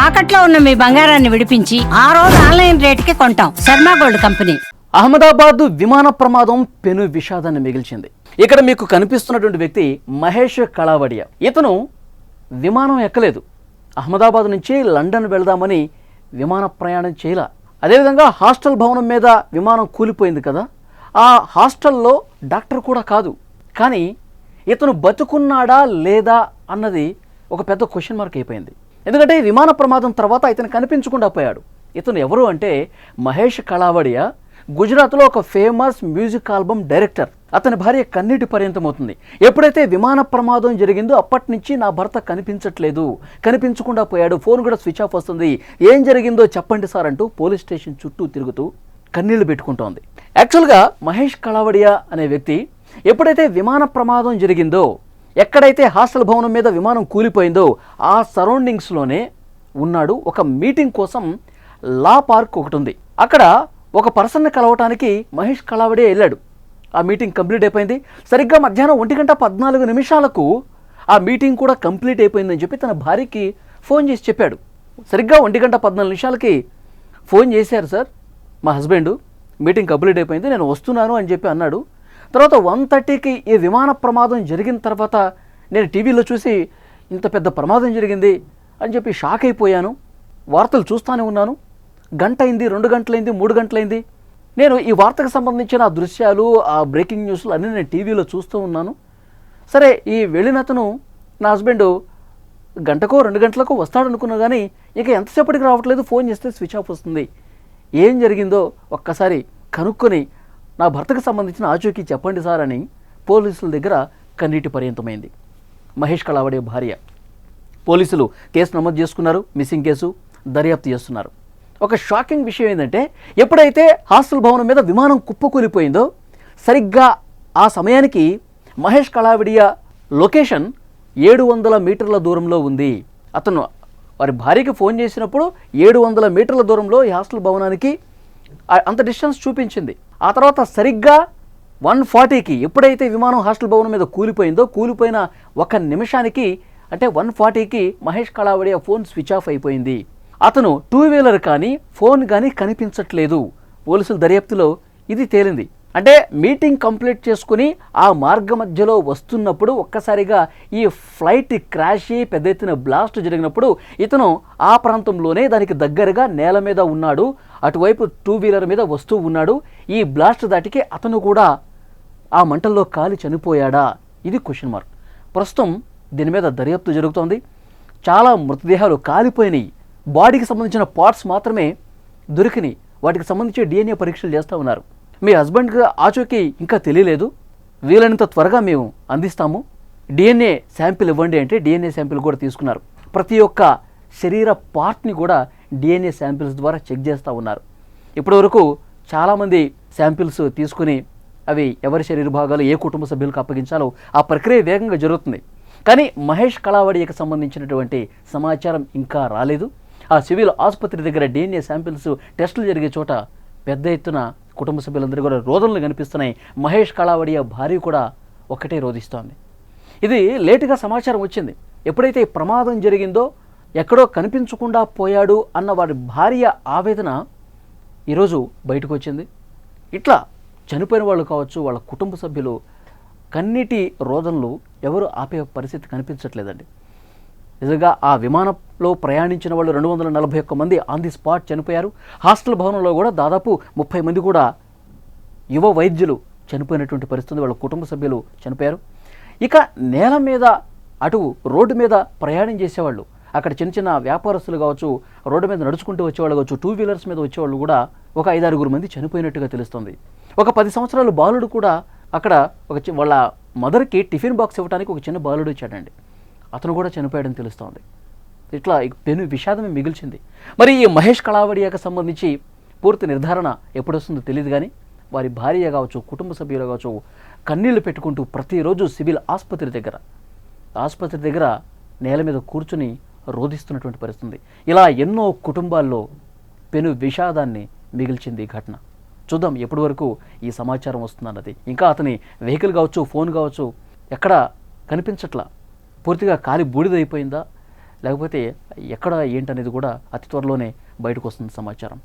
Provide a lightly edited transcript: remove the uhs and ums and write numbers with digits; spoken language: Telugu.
తాకట్లో ఉన్న మీ బంగారాన్ని విడిపించి ఆ రోజు ఆన్లైన్ రేటుకి కొంటాం. Sharma gold company. అహ్మదాబాద్ విమాన ప్రమాదం పెను విషాదాన్ని మిగిల్చింది. ఇక్కడ మీకు కనిపిస్తున్నటువంటి వ్యక్తి మహేష్ కళావడియా. ఇతను విమానం ఎక్కలేదు. అహ్మదాబాద్ నుంచి లండన్ వెళదామని విమాన ప్రయాణం చేయలా. అదేవిధంగా హాస్టల్ భవనం మీద విమానం కూలిపోయింది కదా, ఆ హాస్టల్లో డాక్టర్ కూడా కాదు. కానీ ఇతను బతుకున్నాడా లేదా అన్నది ఒక పెద్ద క్వశ్చన్ మార్క్ అయిపోయింది. ఎందుకంటే విమాన ప్రమాదం తర్వాత ఇతను కనిపించకుండా పోయాడు. ఇతను ఎవరు అంటే మహేష్ కళావడియా, గుజరాత్లో ఒక ఫేమస్ మ్యూజిక్ ఆల్బమ్ డైరెక్టర్. అతని భార్య కన్నీటి పర్యంతమవుతుంది. ఎప్పుడైతే విమాన ప్రమాదం జరిగిందో అప్పటి నుంచి నా భర్త కనిపించట్లేదు, కనిపించకుండా పోయాడు, ఫోన్ కూడా స్విచ్ ఆఫ్ వస్తుంది, ఏం జరిగిందో చెప్పండి సార్ అంటూ పోలీస్ స్టేషన్ చుట్టూ తిరుగుతూ కన్నీళ్లు పెట్టుకుంటోంది. యాక్చువల్గా మహేష్ కళావడియా అనే వ్యక్తి ఎప్పుడైతే విమాన ప్రమాదం జరిగిందో, ఎక్కడైతే హాస్టల్ భవనం మీద విమానం కూలిపోయిందో ఆ సరౌండింగ్స్లోనే ఉన్నాడు. ఒక మీటింగ్ కోసం లా పార్క్ ఒకటి ఉంది, అక్కడ ఒక పర్సన్ని కలవటానికి మహేష్ కళావడియా వెళ్ళాడు. ఆ మీటింగ్ కంప్లీట్ అయిపోయింది. సరిగ్గా మధ్యాహ్నం 1:14 ఆ మీటింగ్ కూడా కంప్లీట్ అయిపోయిందని చెప్పి తన భార్యకి ఫోన్ చేసి చెప్పాడు. సరిగ్గా 1:14 ఫోన్ చేశారు సార్ మా హస్బెండ్, మీటింగ్ కంప్లీట్ అయిపోయింది, నేను వస్తున్నాను అని చెప్పి అన్నాడు. తర్వాత 1:30 ఈ విమాన ప్రమాదం జరిగిన తర్వాత నేను టీవీలో చూసి ఇంత పెద్ద ప్రమాదం జరిగింది అని చెప్పి షాక్ అయిపోయాను. వార్తలు చూస్తూనే ఉన్నాను. గంట అయింది, 2 గంటలైంది, 3 గంటలైంది. నేను ఈ వార్తకు సంబంధించిన ఆ దృశ్యాలు, ఆ బ్రేకింగ్ న్యూస్లు అన్నీ నేను టీవీలో చూస్తూ ఉన్నాను. సరే, ఈ వెళ్ళినతను నా హస్బెండ్ గంటకో 2 గంటలకో వస్తాడనుకున్నా కానీ ఇక ఎంతసేపటికి రావట్లేదు, ఫోన్ చేస్తే స్విచ్ ఆఫ్ వస్తుంది. ఏం జరిగిందో ఒక్కసారి కనుక్కొని నా భర్తకు సంబంధించిన ఆచూకీ చెప్పండి సార్ అని పోలీసుల దగ్గర కన్నీటి పర్యంతమైంది మహేష్ కళావడియా భార్య. పోలీసులు కేసు నమోదు చేసుకున్నారు, మిస్సింగ్ కేసు దర్యాప్తు చేస్తున్నారు. ఒక షాకింగ్ విషయం ఏంటంటే, ఎప్పుడైతే హాస్టల్ భవనం మీద విమానం కుప్పకూలిపోయిందో సరిగ్గా ఆ సమయానికి మహేష్ కళావడియా లొకేషన్ 700 మీటర్ల దూరంలో ఉంది. అతను వారి భార్యకి ఫోన్ చేసినప్పుడు 700 మీటర్ల దూరంలో ఈ హాస్టల్ భవనానికి అంత డిస్టెన్స్ చూపించింది. ఆ తర్వాత సరిగ్గా 1:40 ఎప్పుడైతే విమానం హాస్టల్ భవనం మీద కూలిపోయిందో, కూలిపోయిన 1 నిమిషానికి అంటే 1:40 మహేష్ కళావడియా ఫోన్ స్విచ్ ఆఫ్ అయిపోయింది. అతను 2 వీలర్ కానీ ఫోన్ కానీ కనిపించట్లేదు. పోలీసుల దర్యాప్తులో ఇది తేలింది. అంటే మీటింగ్ కంప్లీట్ చేసుకుని ఆ మార్గ మధ్యలో వస్తున్నప్పుడు ఒక్కసారిగా ఈ ఫ్లైట్ క్రాష్ అయ్యి పెద్ద ఎత్తున బ్లాస్ట్ జరిగినప్పుడు ఇతను ఆ ప్రాంతంలోనే దానికి దగ్గరగా నేల మీద ఉన్నాడు, అటువైపు 2 వీలర్ మీద వస్తూ ఉన్నాడు. ఈ బ్లాస్ట్ దాటికి అతను కూడా ఆ మంటల్లో కాలి చనిపోయాడా? ఇది క్వశ్చన్ మార్క్. ప్రస్తుతం దీని మీద దర్యాప్తు జరుగుతోంది. చాలా మృతదేహాలు కాలిపోయినాయి, బాడీకి సంబంధించిన పార్ట్స్ మాత్రమే దొరికినాయి. వాటికి సంబంధించి DNA పరీక్షలు చేస్తూ ఉన్నారు. మీ హస్బెండ్కి ఆచూకీ ఇంకా తెలియలేదు, వీలైనంత త్వరగా మేము అందిస్తాము, DNA శాంపిల్ ఇవ్వండి అంటే DNA శాంపిల్ కూడా తీసుకున్నారు. ప్రతి ఒక్క శరీర పార్ట్ని కూడా DNA శాంపిల్స్ ద్వారా చెక్ చేస్తూ ఉన్నారు. ఇప్పటివరకు చాలామంది శాంపిల్స్ తీసుకుని అవి ఎవరి శరీర భాగాలు ఏ కుటుంబ సభ్యులకు అప్పగించాలో ఆ ప్రక్రియ వేగంగా జరుగుతుంది. కానీ మహేష్ కళావడియాకి సంబంధించినటువంటి సమాచారం ఇంకా రాలేదు. ఆ సివిల్ ఆసుపత్రి దగ్గర DNA శాంపిల్స్ టెస్టులు జరిగే చోట పెద్ద ఎత్తున కుటుంబ సభ్యులందరూ కూడా రోదనలు కనిపిస్తున్నాయి. మహేష్ కళావడియా భార్య కూడా ఒక్కటే రోధిస్తోంది. ఇది లేటుగా సమాచారం వచ్చింది. ఎప్పుడైతే ఈ ప్రమాదం జరిగిందో ఎక్కడో కనిపించకుండా పోయాడు అన్న వారి భార్య ఆవేదన ఈరోజు బయటకు వచ్చింది. ఇట్లా చనిపోయిన వాళ్ళు కావచ్చు, వాళ్ళ కుటుంబ సభ్యులు కన్నీటి రోదనలు ఎవరు ఆపే పరిస్థితి కనిపించట్లేదండి. నిజంగా ఆ విమానంలో ప్రయాణించిన వాళ్ళు 241 మంది ఆన్ ది స్పాట్ చనిపోయారు. హాస్టల్ భవనంలో కూడా దాదాపు 30 మంది కూడా యువ వైద్యులు చనిపోయినటువంటి పరిస్థితి, వాళ్ళ కుటుంబ సభ్యులు చనిపోయారు. ఇక నేల మీద అటు రోడ్డు మీద ప్రయాణం చేసేవాళ్ళు, అక్కడ చిన్న చిన్న వ్యాపారస్తులు కావచ్చు, రోడ్డు మీద నడుచుకుంటూ వచ్చేవాళ్ళు కావచ్చు, 2 వీలర్స్ మీద వచ్చేవాళ్ళు కూడా ఒక 5-6 మంది చనిపోయినట్టుగా తెలుస్తుంది. ఒక 10 సంవత్సరాల బాలుడు కూడా అక్కడ వాళ్ళ మదర్కి టిఫిన్ బాక్స్ ఇవ్వడానికి ఒక చిన్న బాలుడు వచ్చాడండి, అతను కూడా చనిపోయాడని తెలుస్తోంది. ఇట్లా పెను విషాదమే మిగిల్చింది. మరి ఈ మహేష్ కళావడియాకి సంబంధించి పూర్తి నిర్ధారణ ఎప్పుడు వస్తుందో తెలియదు. కానీ వారి భార్య కావచ్చు, కుటుంబ సభ్యులు కావచ్చు, కన్నీళ్లు పెట్టుకుంటూ ప్రతిరోజు సివిల్ ఆసుపత్రి దగ్గర నేల మీద కూర్చుని రోధిస్తున్నటువంటి పరిస్థితి. ఇలా ఎన్నో కుటుంబాల్లో పెను విషాదాన్ని మిగిల్చింది ఈ ఘటన. చూద్దాం ఎప్పటి వరకు ఈ సమాచారం వస్తుందన్నది. ఇంకా అతని వెహికల్ కావచ్చు, ఫోన్ కావచ్చు ఎక్కడ కనిపించట్లా, పూర్తిగా కాలి బూడిదైపోయిందా లేకపోతే ఎక్కడ ఏంటనేది కూడా అతి త్వరలోనే బయటకు వస్తుంది సమాచారం.